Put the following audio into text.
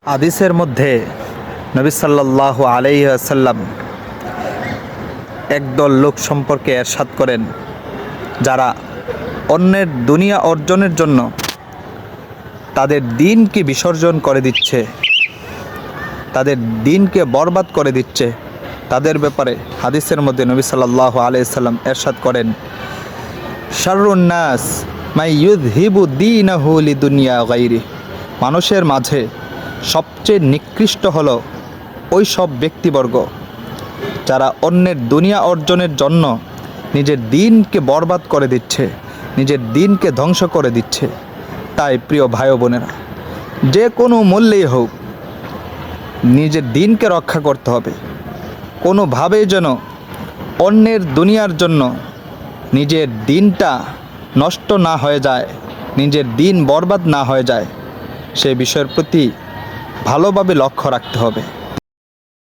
হাদিসের মধ্যে নবী সাল্লাল্লাহু আলাইহি ওয়াসাল্লাম একদল লোক সম্পর্কে ইরশাদ করেন, যারা অন্যের দুনিয়া অর্জনের জন্য তাদের দিনকে বিসর্জন করে দিচ্ছে, তাদের দিনকে বরবাদ করে দিচ্ছে। তাদের ব্যাপারে হাদিসের মধ্যে নবী সাল্লাল্লাহু আলাইহি ওয়াসাল্লাম ইরশাদ করেন, শাররুন নাস মাই ইউযহিবু দীনাহু লিদুনিয়া গায়রি। মানুষের মাঝে সবচেয়ে নিকৃষ্ট হলো ওই সব ব্যক্তিবর্গ যারা অন্যের দুনিয়া অর্জনের জন্য নিজের দিনকে বরবাদ করে দিচ্ছে, নিজের দিনকে ধ্বংস করে দিচ্ছে। তাই প্রিয় ভাই বোনেরা, যে কোনো মূল্যেই হোক নিজের দিনকে রক্ষা করতে হবে। কোনোভাবেই যেন অন্যের দুনিয়ার জন্য নিজের দিনটা নষ্ট না হয়ে যায়, নিজের দিন বরবাদ না হয়ে যায়, সে বিষয়ের প্রতি ভালোভাবে লক্ষ্য রাখতে হবে।